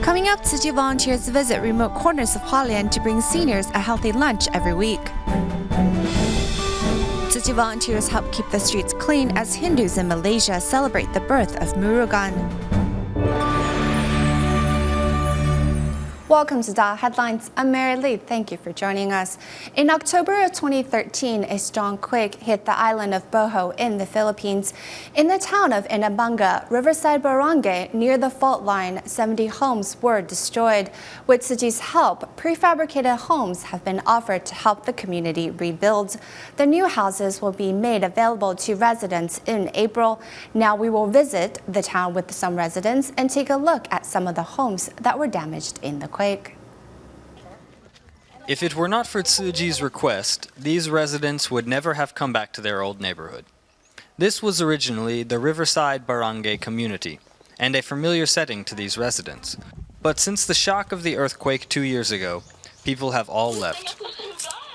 Coming up, Tzu Chi volunteers visit remote corners of Hualien to bring seniors a healthy lunch every week. Tzu Chi volunteers help keep the streets clean as Hindus in Malaysia celebrate the birth of Murugan. Welcome to DaAi Headlines. I'm Mary Lee. Thank you for joining us. In October of 2013, a strong quake hit the island of Bohol in the Philippines. In the town of Inabanga, Riverside Barangay, near the fault line, 70 homes were destroyed. With Tzu Chi's help, prefabricated homes have been offered to help the community rebuild. The new houses will be made available to residents in April. Now we will visit the town with some residents and take a look at some of the homes that were damaged in the quake. If it were not for Tzu Chi's request, these residents would never have come back to their old neighborhood. This was originally the Riverside Barangay community, and a familiar setting to these residents. But since the shock of the earthquake 2 years ago, people have all left.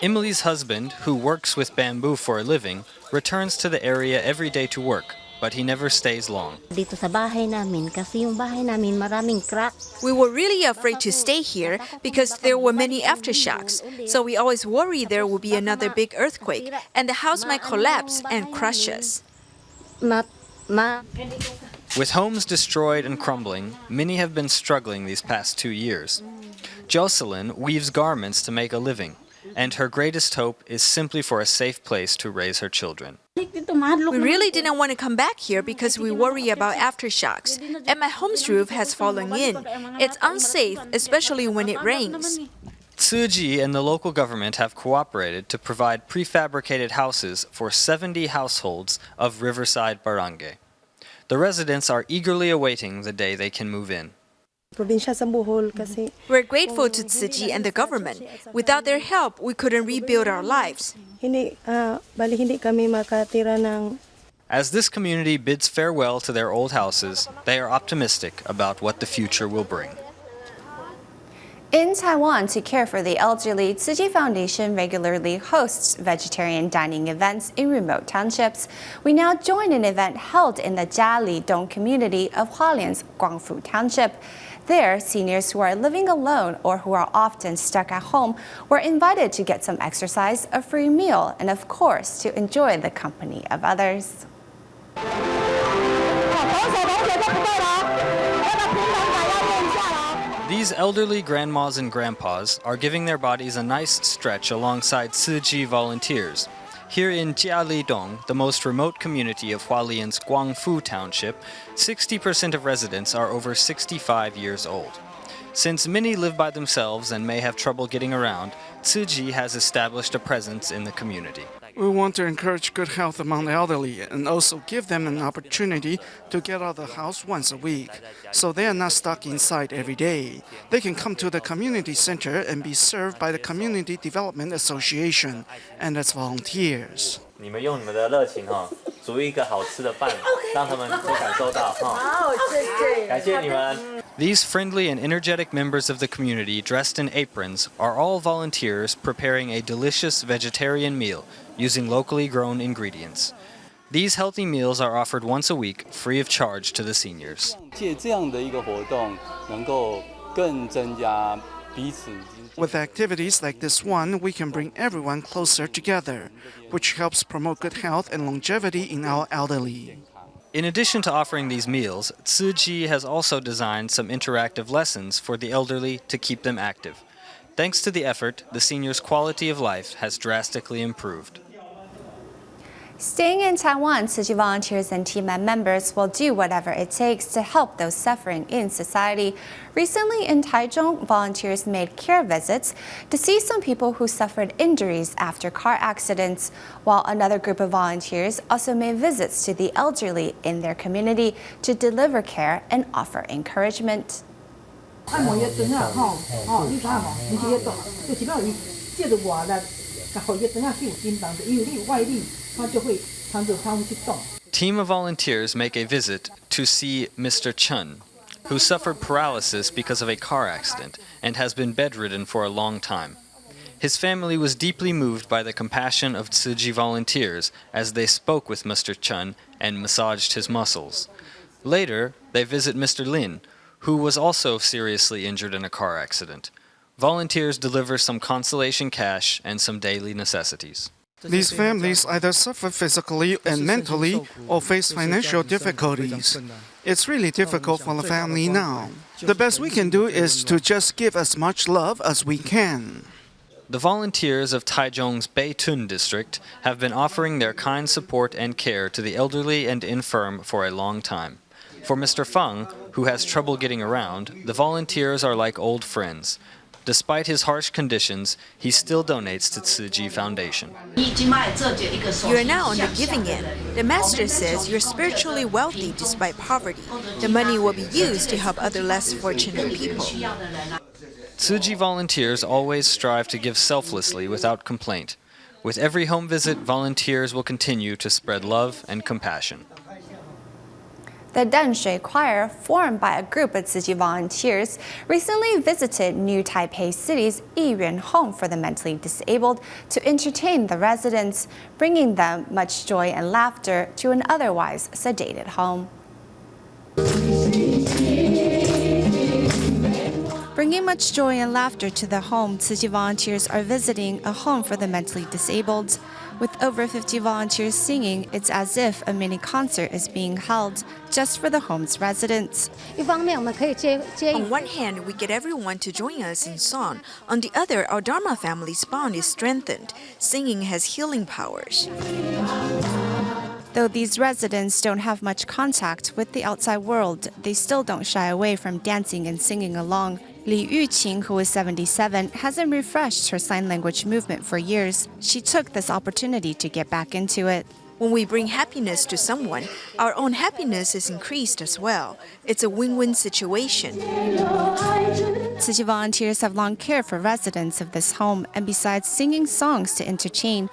Emily's husband, who works with bamboo for a living, returns to the area every day to work, but he never stays long. Dito sa bahay namin kasi yung bahay namin maraming crack. We were really afraid to stay here because there were many aftershocks. So we always worry there will be another big earthquake and the house might collapse and crush us. With homes destroyed and crumbling, many have been struggling these past 2 years. Jocelyn weaves garments to make a living, and her greatest hope is simply for a safe place to raise her children. We really didn't want to come back here because we worry about aftershocks. And my home's roof has fallen in. It's unsafe, especially when it rains. Tzu Chi and the local government have cooperated to provide prefabricated houses for 70 households of Riverside Barangay. The residents are eagerly awaiting the day they can move in. We're grateful to Tzu Chi and the government. Without their help, we couldn't rebuild our lives. As this community bids farewell to their old houses, they are optimistic about what the future will bring. In Taiwan, to care for the elderly, Tzu Chi Foundation regularly hosts vegetarian dining events in remote townships. We now join an event held in the Jali洞community of Hualien's Guangfu Township. There, seniors who are living alone or who are often stuck at home were invited to get some exercise, a free meal, and of course, to enjoy the company of others. These elderly grandmas and grandpas are giving their bodies a nice stretch alongside Tzu Chi volunteers. Here in Jali洞, the most remote community of Hualien's Guangfu Township, 60% of residents are over 65 years old. Since many live by themselves and may have trouble getting around, Tzu Chi has established a presence in the community. We want to encourage good health among the elderly and also give them an opportunity to get out of the house once a week, so they are not stuck inside every day. They can come to the community center and be served by the Community Development Association and its volunteers. 你们用你们的热情煮一个好吃的饭，让他们都感受到感谢你们。 These friendly and energetic members of the community dressed in aprons are all volunteers preparing a delicious vegetarian meal using locally grown ingredients. These healthy meals are offered once a week, free of charge to the seniors. 借这样的一个活动，能够更增加彼此。 With activities like this one, we can bring everyone closer together, which helps promote good health and longevity in our elderly. In addition to offering these meals, Tzu Chi has also designed some interactive lessons for the elderly to keep them active. Thanks to the effort, the seniors' quality of life has drastically improved. Staying in Taiwan, Tzu Chi volunteers and team members will do whatever it takes to help those suffering in society. Recently in Taichung, volunteers made care visits to see some people who suffered injuries after car accidents, while another group of volunteers also made visits to the elderly in their community to deliver care and offer encouragement. Team of volunteers make a visit to see Mr. Chun, who suffered paralysis because of a car accident and has been bedridden for a long time. His family was deeply moved by the compassion of Tzu Chi volunteers as they spoke with Mr. Chun and massaged his muscles. Later, they visit Mr. Lin, who was also seriously injured in a car accident. Volunteers deliver some consolation cash and some daily necessities. These families either suffer physically and mentally or face financial difficulties. It's really difficult for the family now. The best we can do is to just give as much love as we can. The volunteers of Taichung's Beitun district have been offering their kind support and care to the elderly and infirm for a long time. For Mr. Feng, who has trouble getting around, the volunteers are like old friends. Despite his harsh conditions, he still donates to Tzu Chi Foundation. You are now on the giving end. The master says you're spiritually wealthy despite poverty. The money will be used to help other less fortunate people. Tzu Chi volunteers always strive to give selflessly without complaint. With every home visit, volunteers will continue to spread love and compassion. The Danshui Choir, formed by a group of Tzu Chi volunteers, recently visited New Taipei City's Yiyuan Home for the Mentally Disabled to entertain the residents, bringing them much joy and laughter to an otherwise sedated home. Bringing much joy and laughter to the home, Tzu Chi volunteers are visiting a home for the mentally disabled. With over 50 volunteers singing, it's as if a mini concert is being held just for the home's residents. On one hand, we get everyone to join us in song. On the other, our Dharma family's bond is strengthened. Singing has healing powers. Though these residents don't have much contact with the outside world, they still don't shy away from dancing and singing along. Li Yuqing, who is 77, hasn't refreshed her sign language movement for years. She took this opportunity to get back into it. When we bring happiness to someone, our own happiness is increased as well. It's a win-win situation. Tzu Chi volunteers have long cared for residents of this home, and besides singing songs to entertain,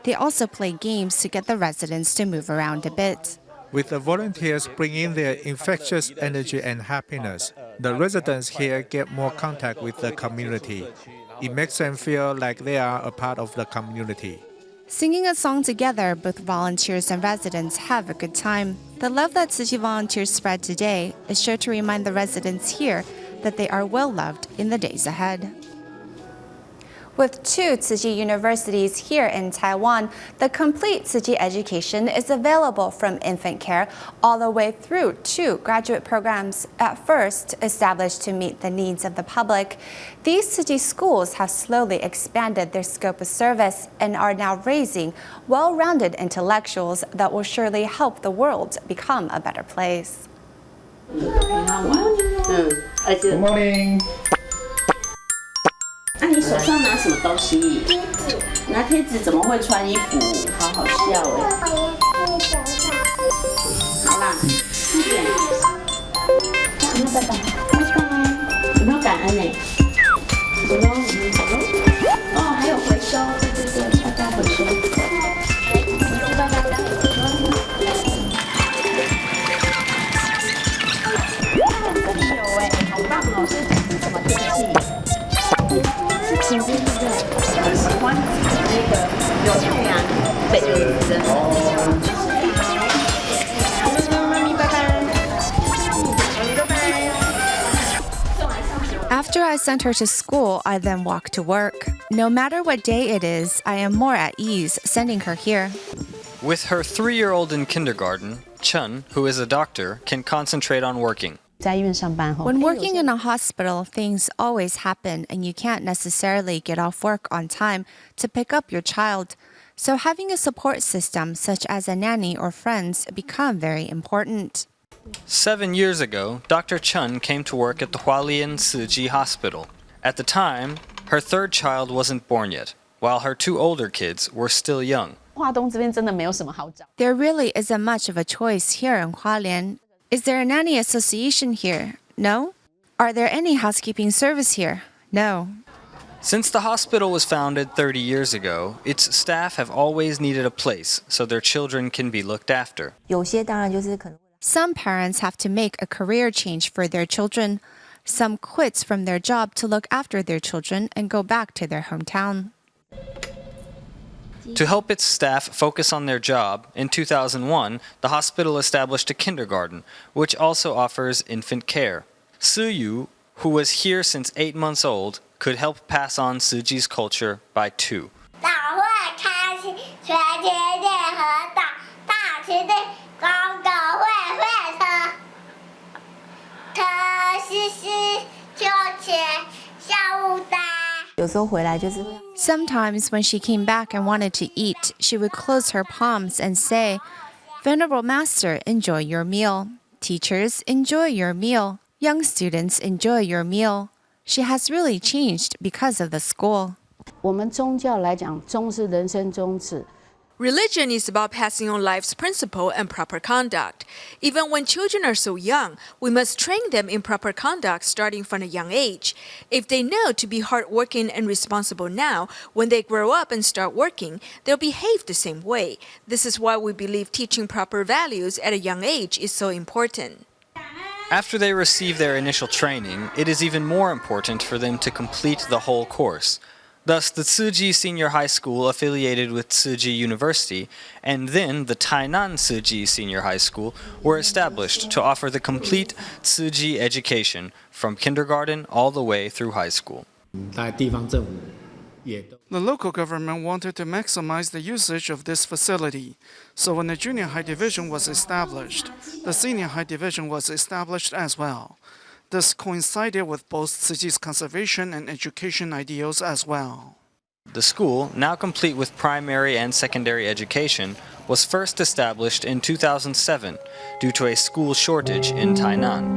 they also play games to get the residents to move around a bit. With the volunteers bringing their infectious energy and happiness, the residents here get more contact with the community. It makes them feel like they are a part of the community. Singing a song together, both volunteers and residents have a good time. The love that Tzu Chi volunteers spread today is sure to remind the residents here that they are well loved in the days ahead. With 2 Tzu Chi universities here in Taiwan, the complete Tzu Chi education is available from infant care all the way through to graduate programs, at first established to meet the needs of the public. These Tzu Chi schools have slowly expanded their scope of service and are now raising well-rounded intellectuals that will surely help the world become a better place. Good morning. 你手上拿什么东西？贴纸。拿贴纸怎么会穿衣服？好好笑哎！好啦，快点。有没有拜拜？拜拜。有没有感恩呢？走喽，我们走喽。哦，还有回收，对，拜拜回收。拜拜。真有哎，好棒哦！是什么天气？ 是晴天，对不对？很喜欢那个有太阳的日子。妈咪，拜拜。拜拜。After I sent her to school, I then walked to work. No matter what day it is, I am more at ease sending her here. With her 3-year-old in kindergarten, Chun, who is a doctor, can concentrate on working. When working in a hospital, things always happen and you can't necessarily get off work on time to pick up your child. So having a support system such as a nanny or friends become very important. 7 years ago, Dr. Chun came to work at the Hualien Tzu Chi Hospital. At the time, her 3rd child wasn't born yet, while her 2 older kids were still young. There really isn't much of a choice here in Hualien. Is there a nanny association here? No. Are there any housekeeping service here? No. Since the hospital was founded 30 years ago, its staff have always needed a place so their children can be looked after. Some parents have to make a career change for their children. Some quits from their job to look after their children and go back to their hometown. To help its staff focus on their job, in 2001, the hospital established a kindergarten, which also offers infant care. Su Yu, who was here since 8 months old, could help pass on Tzu Chi's culture by 2. 早会开始，全体联合党大池的公狗会会车，特实施就前下午单。有时候回来就是 Sometimes when she came back and wanted to eat, she would close her palms and say, Venerable Master, enjoy your meal. Teachers, enjoy your meal. Young students, enjoy your meal. She has really changed because of the school. 我们宗教来讲，宗是人生宗旨。 Religion is about passing on life's principle and proper conduct. Even when children are so young, we must train them in proper conduct starting from a young age. If they know to be hardworking and responsible now, when they grow up and start working, they'll behave the same way. This is why we believe teaching proper values at a young age is so important. After they receive their initial training, it is even more important for them to complete the whole course. Thus, the Tzu Chi Senior High School affiliated with Tzu Chi University, and then the Tainan Tzu Chi Senior High School were established to offer the complete Tzu Chi education from kindergarten all the way through high school. The local government wanted to maximize the usage of this facility, so when the junior high division was established, the senior high division was established as well. This coincided with both Tzu Chi's conservation and education ideals as well. The school, now complete with primary and secondary education, was first established in 2007 due to a school shortage in Tainan.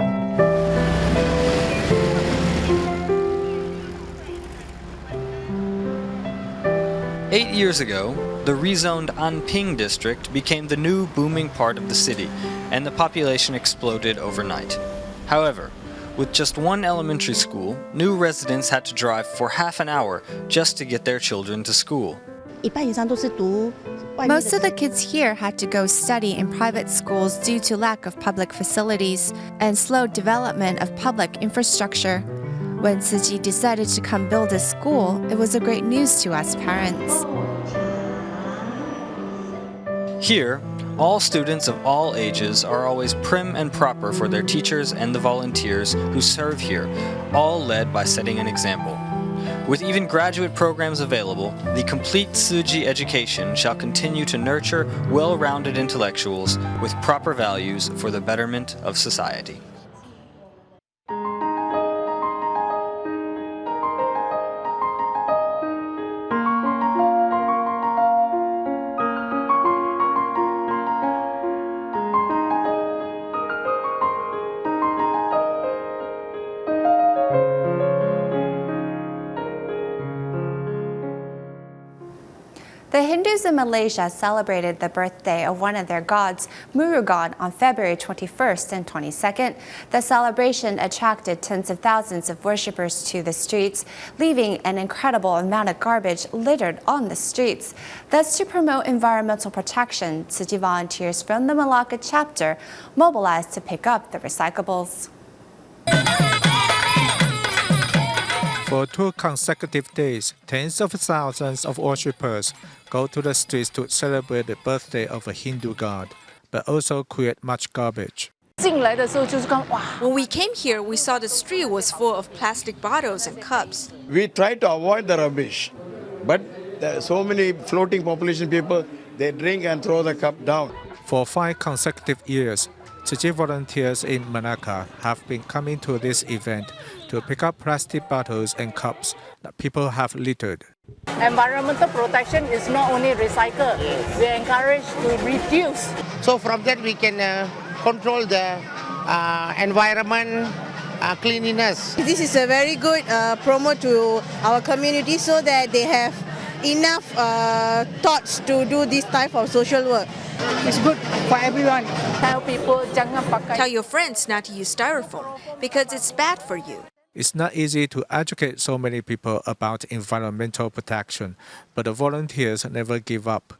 Eight years ago, the rezoned Anping district became the new booming part of the city, and the population exploded overnight. However, with just one elementary school, new residents had to drive for half an hour just to get their children to school. Most of the kids here had to go study in private schools due to lack of public facilities and slow development of public infrastructure. When Tzu Chi decided to come build a school, it was a great news to us parents. Here, all students of all ages are always prim and proper for their teachers and the volunteers who serve here, all led by setting an example. With even graduate programs available, the complete Tzu Chi education shall continue to nurture well-rounded intellectuals with proper values for the betterment of society. The Hindus in Malaysia celebrated the birthday of one of their gods, Murugan, on February 21st and 22nd. The celebration attracted tens of thousands of worshippers to the streets, leaving an incredible amount of garbage littered on the streets. Thus, to promote environmental protection, Tzu Chi volunteers from the Malacca chapter mobilized to pick up the recyclables. For 2 consecutive days, tens of thousands of worshippers go to the streets to celebrate the birthday of a Hindu god, but also create much garbage. When we came here, we saw the street was full of plastic bottles and cups. We try to avoid the rubbish, but there are so many floating population people, they drink and throw the cup down. For 5 consecutive years, Tzu Chi volunteers in Malacca have been coming to this event to pick up plastic bottles and cups that people have littered. Environmental protection is not only recycle, we encourage to reduce. So from that we can control the environment cleanliness. This is a very good promo to our community so that they have enough thoughts to do this type of social work. It's good for everyone. Tell people Tell your friends not to use styrofoam because it's bad for you. It's not easy to educate so many people about environmental protection, but the volunteers never give up.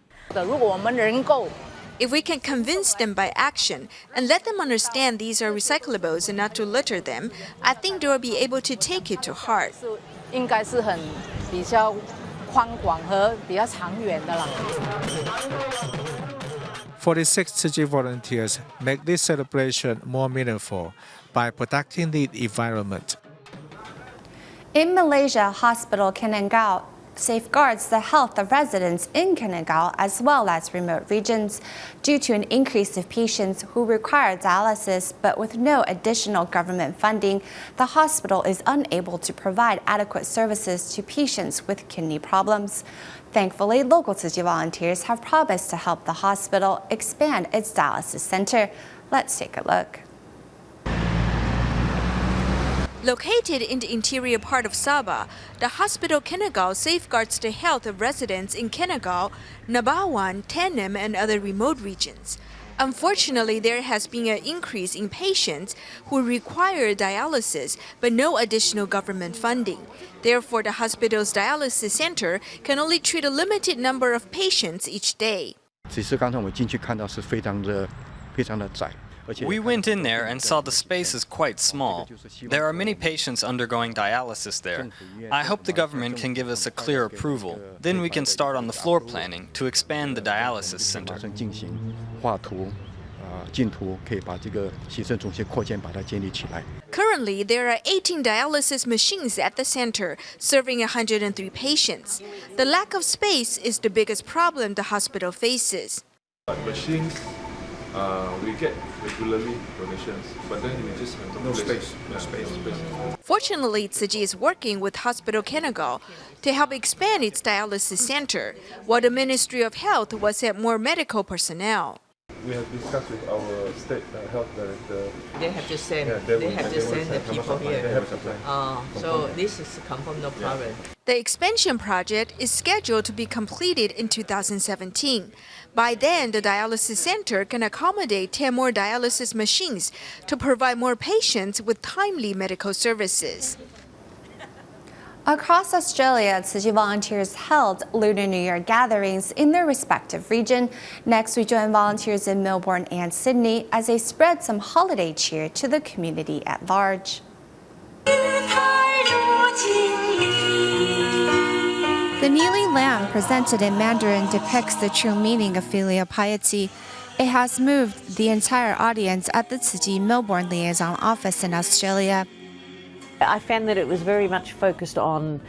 If we can convince them by action and let them understand these are recyclables and not to litter them, I think they will be able to take it to heart. 宽广和比较长远的啦。46 Tzu Chi volunteers make this celebration more meaningful by protecting the environment. In Malaysia, Hospital Keningau safeguards the health of residents in Keningau as well as remote regions. Due to an increase of patients who require dialysis but with no additional government funding, the hospital is unable to provide adequate services to patients with kidney problems. Thankfully, local Tzu Chi volunteers have promised to help the hospital expand its dialysis center. Let's take a look. Located in the interior part of Sabah, the Hospital Keningau safeguards the health of residents in Keningau, Nabawan, Tanem, and other remote regions. Unfortunately, there has been an increase in patients who require dialysis but no additional government funding. Therefore, the hospital's dialysis center can only treat a limited number of patients each day. We went in there and saw the space is quite small. There are many patients undergoing dialysis there. I hope the government can give us a clear approval. Then we can start on the floor planning to expand the dialysis center. Currently, there are 18 dialysis machines at the center, serving 103 patients. The lack of space is the biggest problem the hospital faces. Machines, we get regularly donations, but then we just have no space. Fortunately, Tzu Chi is working with Hospital Keningau to help expand its dialysis center, while the Ministry of Health will send more medical personnel. We have discussed with our state health director. They have to send. Yeah, they have to send the people here. So this is confirmed, no problem. The expansion project is scheduled to be completed in 2017. By then, the dialysis center can accommodate 10 more dialysis machines to provide more patients with timely medical services. Across Australia, Tzu Chi volunteers held Lunar New Year gatherings in their respective region. Next, we join volunteers in Melbourne and Sydney as they spread some holiday cheer to the community at large. The kneeling lamb presented in Mandarin depicts the true meaning of filial piety. It has moved the entire audience at the Tzu Chi Melbourne Liaison Office in Australia. I found that it was very much focused on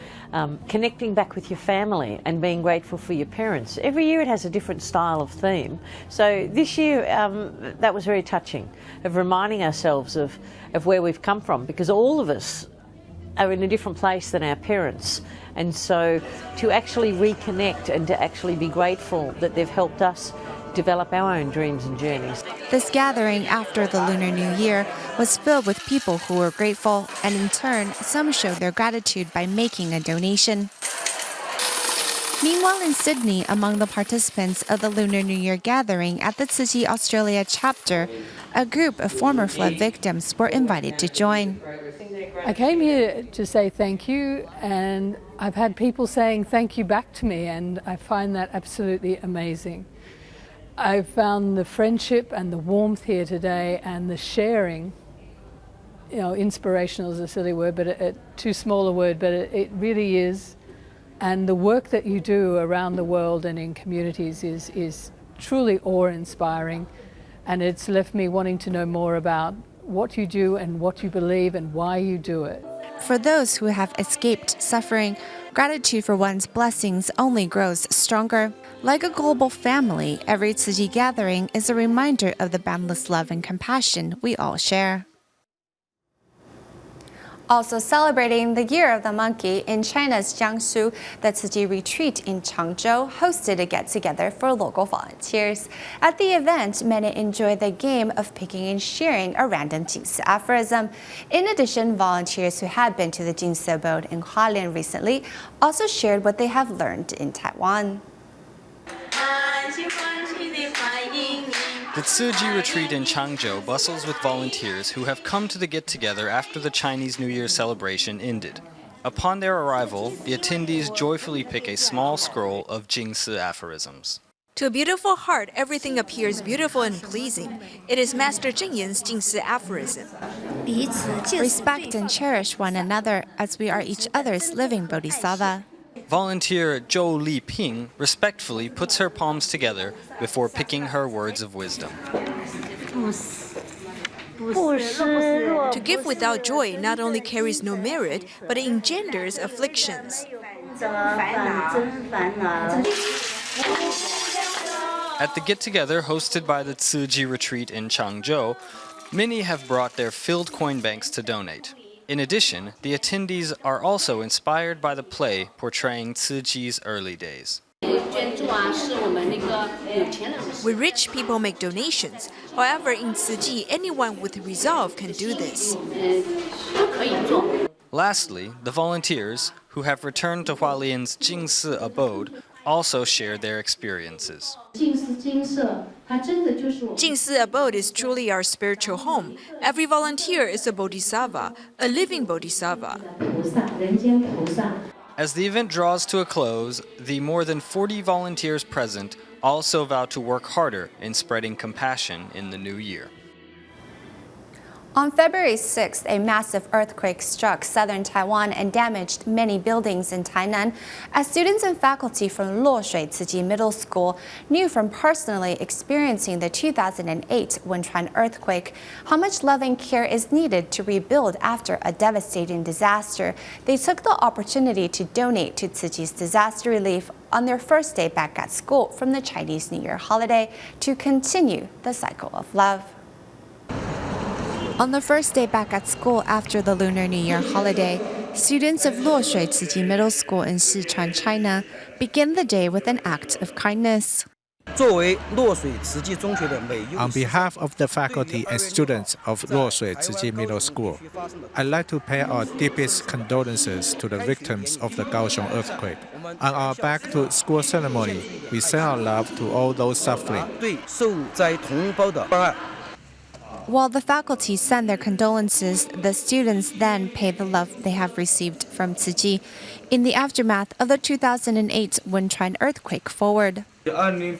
connecting back with your family and being grateful for your parents. Every year it has a different style of theme. So this year that was very touching, of reminding ourselves of where we've come from, because all of us are in a different place than our parents. And so to actually reconnect and to actually be grateful that they've helped us develop our own dreams and journeys. This gathering after the Lunar New Year was filled with people who were grateful, and in turn, some showed their gratitude by making a donation. Meanwhile, in Sydney, among the participants of the Lunar New Year gathering at the Tzu Chi Australia chapter, a group of former flood victims were invited to join. I came here to say thank you, and I've had people saying thank you back to me, and I find that absolutely amazing. I've found the friendship and the warmth here today, and the sharing, inspirational is a silly word, but too small a word, but it really is. And the work that you do around the world and in communities is truly awe-inspiring, and it's left me wanting to know more about what you do and what you believe and why you do it. For those who have escaped suffering, gratitude for one's blessings only grows stronger. Like a global family, every Tzu Chi gathering is a reminder of the boundless love and compassion we all share. Also celebrating the Year of the Monkey in China's Jiangsu, the Tzu Chi retreat in Changzhou hosted a get-together for local volunteers. At the event, many enjoyed the game of picking and sharing a random Jingsi aphorism. In addition, volunteers who had been to the Jingsi boat in Hualien recently also shared what they have learned in Taiwan. The Tzu Chi retreat in Changzhou bustles with volunteers who have come to the get-together after the Chinese New Year celebration ended. Upon their arrival, the attendees joyfully pick a small scroll of Jingsi aphorisms. To a beautiful heart, everything appears beautiful and pleasing. It is Master Zheng Yan's Jingsi aphorism. Respect and cherish one another as we are each other's living bodhisattva. Volunteer Zhou Liping respectfully puts her palms together before picking her words of wisdom. To give without joy not only carries no merit, but it engenders afflictions. At the get-together hosted by the Tzu Chi retreat in Changzhou, many have brought their filled coin banks to donate. In addition, the attendees are also inspired by the play portraying Tzu Chi's early days. We rich people make donations. However, in Tzu Chi, anyone with resolve can do this. Lastly, the volunteers, who have returned to Hualien's Jingsi abode, also share their experiences. Jingsi abode is truly our spiritual home. Every volunteer is a bodhisattva, a living bodhisattva. As the event draws to a close, the more than 40 volunteers present also vow to work harder in spreading compassion in the new year. On February 6th, a massive earthquake struck southern Taiwan and damaged many buildings in Tainan. As students and faculty from Loshui Tzu Chi Middle School knew from personally experiencing the 2008 Wenchuan earthquake how much love and care is needed to rebuild after a devastating disaster, they took the opportunity to donate to Tzu Chi's disaster relief on their first day back at school from the Chinese New Year holiday to continue the cycle of love. On the first day back at school after the Lunar New Year holiday, students of Luoshui Tzu Chi Middle School in Sichuan, China, begin the day with an act of kindness. On behalf of the faculty and students of Luoshui Tzu Chi Middle School, I'd like to pay our deepest condolences to the victims of the Kaohsiung earthquake. On our back to school ceremony, we send our love to all those suffering. While the faculty send their condolences, the students then pay the love they have received from Tzu Chi in the aftermath of the 2008 Wenchuan earthquake forward. In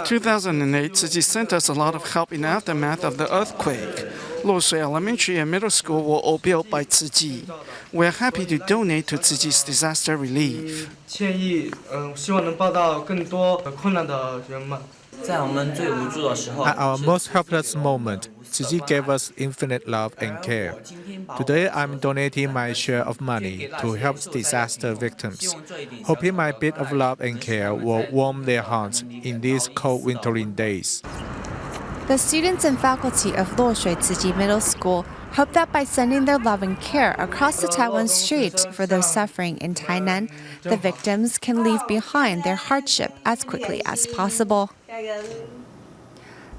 2008, Tzu Chi sent us a lot of help in the aftermath of the earthquake. Loshui Elementary and Middle School were all built by Tzu Chi. We are happy to donate to Tzu Chi's disaster relief. At our most helpless moment, Tzu Chi gave us infinite love and care. Today, I'm donating my share of money to help disaster victims, hoping my bit of love and care will warm their hearts in these cold wintering days. The students and faculty of Luoshui Tzu Chi Middle School hope that by sending their love and care across the Taiwan Strait for those suffering in Tainan, the victims can leave behind their hardship as quickly as possible.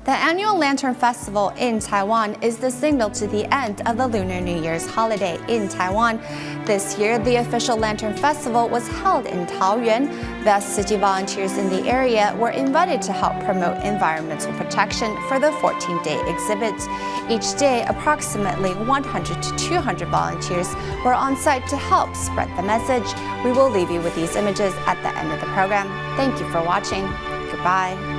The annual Lantern Festival in Taiwan is the signal to the end of the Lunar New Year's holiday in Taiwan. This year, the official Lantern Festival was held in Taoyuan. Thus, Tzu Chi volunteers in the area were invited to help promote environmental protection for the 14-day exhibit. Each day, approximately 100 to 200 volunteers were on site to help spread the message. We will leave you with these images at the end of the program. Thank you for watching. Goodbye.